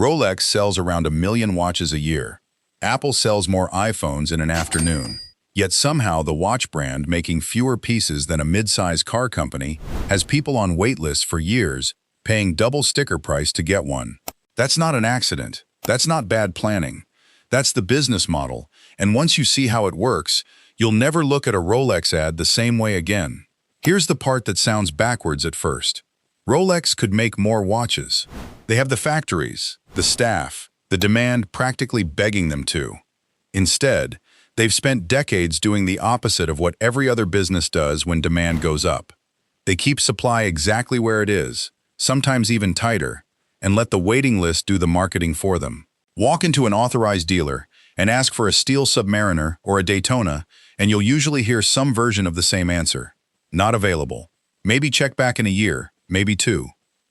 Rolex sells around 1 million watches a year. Apple sells more iPhones in an afternoon. Yet somehow the watch brand, making fewer pieces than a mid-size car company, has people on wait lists for years, paying double sticker price to get one. That's not an accident. That's not bad planning. That's the business model, and once you see how it works, you'll never look at a Rolex ad the same way again. Here's the part that sounds backwards at first. Rolex could make more watches. They have the factories, the staff, the demand practically begging them to. Instead, they've spent decades doing the opposite of what every other business does when demand goes up. They keep supply exactly where it is, sometimes even tighter, and let the waiting list do the marketing for them. Walk into an authorized dealer and ask for a steel Submariner or a Daytona, and you'll usually hear some version of the same answer. Not available. Maybe check back in a year, maybe 2.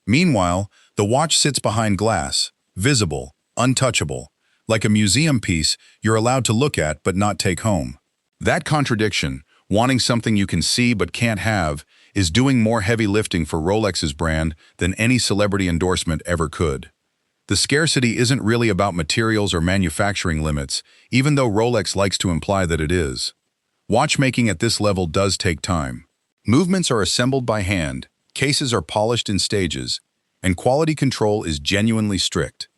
Meanwhile, the watch sits behind glass, visible, untouchable, like a museum piece you're allowed to look at but not take home. That contradiction, wanting something you can see but can't have, is doing more heavy lifting for Rolex's brand than any celebrity endorsement ever could. The scarcity isn't really about materials or manufacturing limits, even though Rolex likes to imply that it is. Watchmaking at this level does take time. Movements are assembled by hand, cases are polished in stages, and quality control is genuinely strict.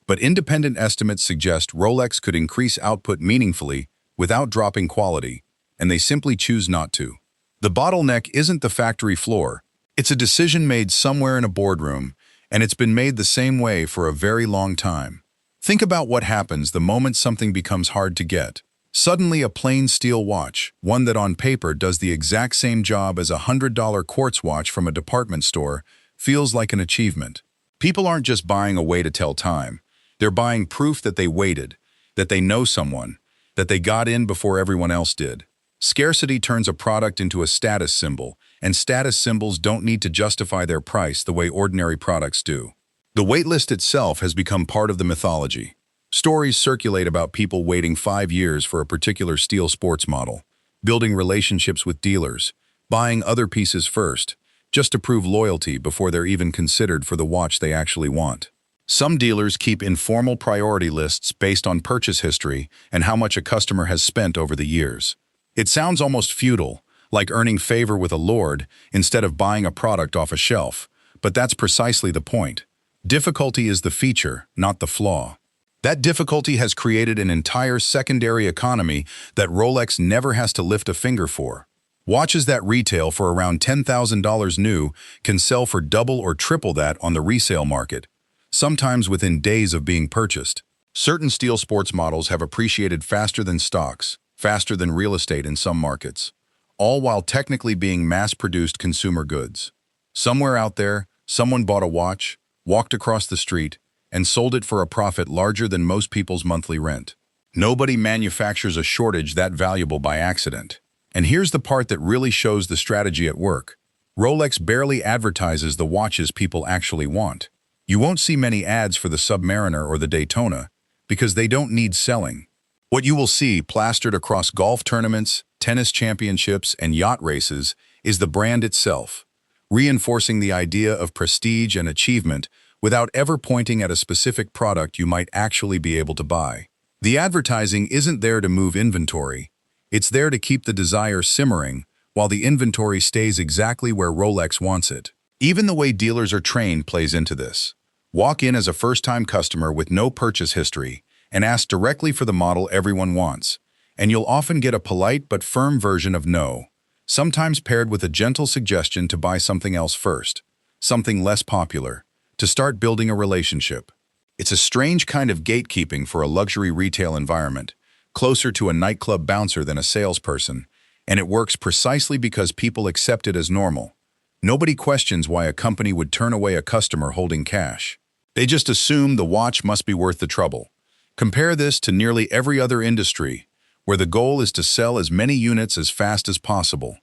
But independent estimates suggest Rolex could increase output meaningfully without dropping quality, and they simply choose not to. The bottleneck isn't the factory floor. It's a decision made somewhere in a boardroom, and it's been made the same way for a very long time. Think about what happens the moment something becomes hard to get. Suddenly a plain steel watch, one that on paper does the exact same job as a $100 quartz watch from a department store, feels like an achievement. People aren't just buying a way to tell time. They're buying proof that they waited, that they know someone, that they got in before everyone else did. Scarcity turns a product into a status symbol, and status symbols don't need to justify their price the way ordinary products do. The waitlist itself has become part of the mythology. Stories circulate about people waiting 5 years for a particular steel sports model, building relationships with dealers, buying other pieces first, just to prove loyalty before they're even considered for the watch they actually want. Some dealers keep informal priority lists based on purchase history and how much a customer has spent over the years. It sounds almost feudal, like earning favor with a lord instead of buying a product off a shelf, but that's precisely the point. Difficulty is the feature, not the flaw. That difficulty has created an entire secondary economy that Rolex never has to lift a finger for. Watches that retail for around $10,000 new can sell for double or triple that on the resale market, sometimes within days of being purchased. Certain steel sports models have appreciated faster than stocks, faster than real estate in some markets, all while technically being mass-produced consumer goods. Somewhere out there, someone bought a watch, walked across the street, and sold it for a profit larger than most people's monthly rent. Nobody manufactures a shortage that valuable by accident. And here's the part that really shows the strategy at work. Rolex barely advertises the watches people actually want. You won't see many ads for the Submariner or the Daytona because they don't need selling. What you will see plastered across golf tournaments, tennis championships, and yacht races is the brand itself, reinforcing the idea of prestige and achievement without ever pointing at a specific product you might actually be able to buy. The advertising isn't there to move inventory. It's there to keep the desire simmering while the inventory stays exactly where Rolex wants it. Even the way dealers are trained plays into this. Walk in as a first-time customer with no purchase history and ask directly for the model everyone wants, and you'll often get a polite but firm version of no, sometimes paired with a gentle suggestion to buy something else first, something less popular, to start building a relationship. It's a strange kind of gatekeeping for a luxury retail environment, closer to a nightclub bouncer than a salesperson, and it works precisely because people accept it as normal. Nobody questions why a company would turn away a customer holding cash. They just assume the watch must be worth the trouble. Compare this to nearly every other industry, where the goal is to sell as many units as fast as possible.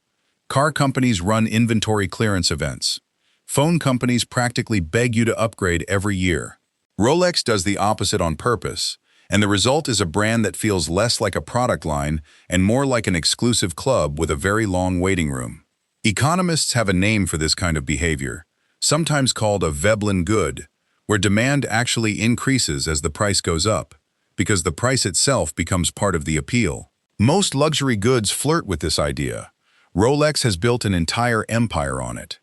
Car companies run inventory clearance events. Phone companies practically beg you to upgrade every year. Rolex does the opposite on purpose, and the result is a brand that feels less like a product line and more like an exclusive club with a very long waiting room. Economists have a name for this kind of behavior, sometimes called a Veblen good, where demand actually increases as the price goes up, because the price itself becomes part of the appeal. Most luxury goods flirt with this idea. Rolex has built an entire empire on it.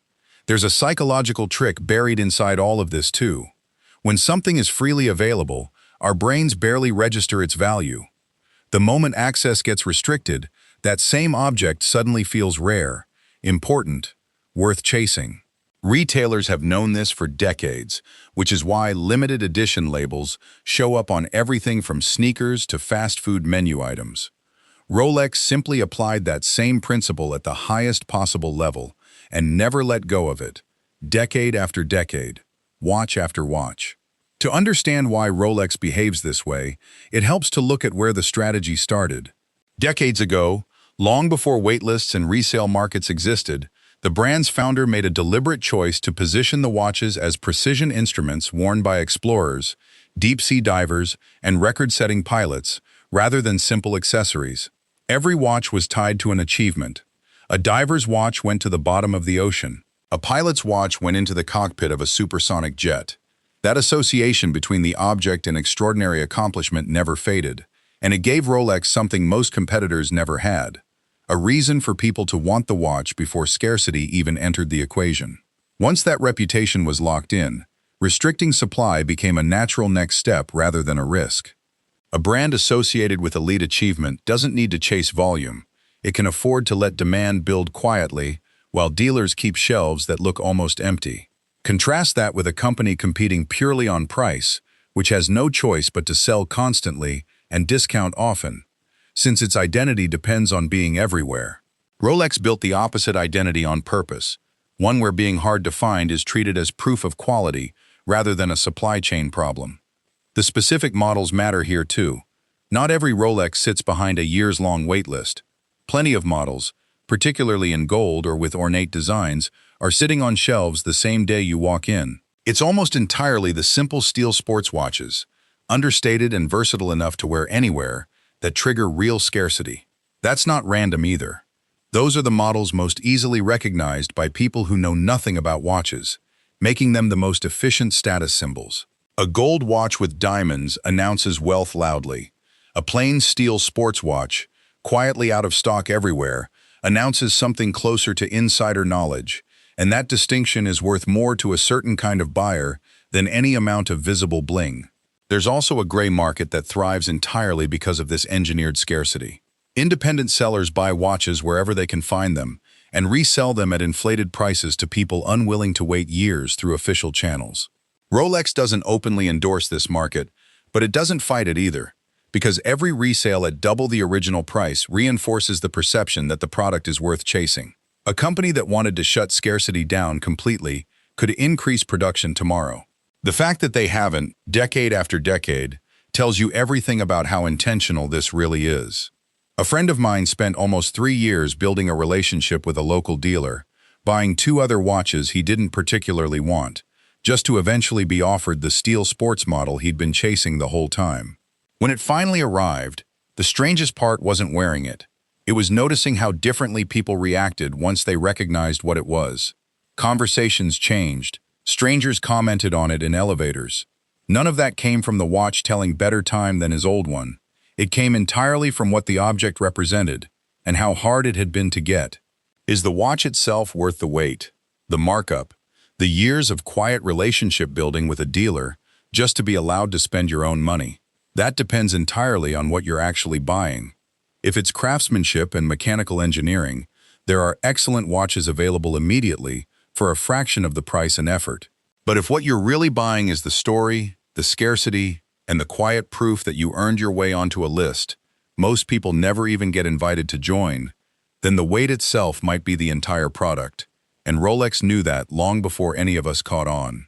There's a psychological trick buried inside all of this too. When something is freely available, our brains barely register its value. The moment access gets restricted, that same object suddenly feels rare, important, worth chasing. Retailers have known this for decades, which is why limited edition labels show up on everything from sneakers to fast food menu items. Rolex simply applied that same principle at the highest possible level and never let go of it, decade after decade, watch after watch. To understand why Rolex behaves this way, it helps to look at where the strategy started. Decades ago, long before waitlists and resale markets existed, the brand's founder made a deliberate choice to position the watches as precision instruments worn by explorers, deep-sea divers, and record-setting pilots, rather than simple accessories. Every watch was tied to an achievement. A diver's watch went to the bottom of the ocean. A pilot's watch went into the cockpit of a supersonic jet. That association between the object and extraordinary accomplishment never faded, and it gave Rolex something most competitors never had: a reason for people to want the watch before scarcity even entered the equation. Once that reputation was locked in, restricting supply became a natural next step rather than a risk. A brand associated with elite achievement doesn't need to chase volume. It can afford to let demand build quietly, while dealers keep shelves that look almost empty. Contrast that with a company competing purely on price, which has no choice but to sell constantly and discount often, since its identity depends on being everywhere. Rolex built the opposite identity on purpose, one where being hard to find is treated as proof of quality rather than a supply chain problem. The specific models matter here too. Not every Rolex sits behind a years-long waitlist. Plenty of models, particularly in gold or with ornate designs, are sitting on shelves the same day you walk in. It's almost entirely the simple steel sports watches, understated and versatile enough to wear anywhere, that trigger real scarcity. That's not random either. Those are the models most easily recognized by people who know nothing about watches, making them the most efficient status symbols. A gold watch with diamonds announces wealth loudly. A plain steel sports watch, quietly out of stock everywhere, announces something closer to insider knowledge, and that distinction is worth more to a certain kind of buyer than any amount of visible bling. There's also a gray market that thrives entirely because of this engineered scarcity. Independent sellers buy watches wherever they can find them and resell them at inflated prices to people unwilling to wait years through official channels. Rolex doesn't openly endorse this market, but it doesn't fight it either, because every resale at double the original price reinforces the perception that the product is worth chasing. A company that wanted to shut scarcity down completely could increase production tomorrow. The fact that they haven't, decade after decade, tells you everything about how intentional this really is. A friend of mine spent almost 3 years building a relationship with a local dealer, buying 2 other watches he didn't particularly want, just to eventually be offered the steel sports model he'd been chasing the whole time. When it finally arrived, the strangest part wasn't wearing it. It was noticing how differently people reacted once they recognized what it was. Conversations changed. Strangers commented on it in elevators. None of that came from the watch telling better time than his old one. It came entirely from what the object represented and how hard it had been to get. Is the watch itself worth the wait, the markup, the years of quiet relationship building with a dealer just to be allowed to spend your own money? That depends entirely on what you're actually buying. If it's craftsmanship and mechanical engineering, there are excellent watches available immediately for a fraction of the price and effort. But if what you're really buying is the story, the scarcity, and the quiet proof that you earned your way onto a list, most people never even get invited to join, then the wait itself might be the entire product. And Rolex knew that long before any of us caught on.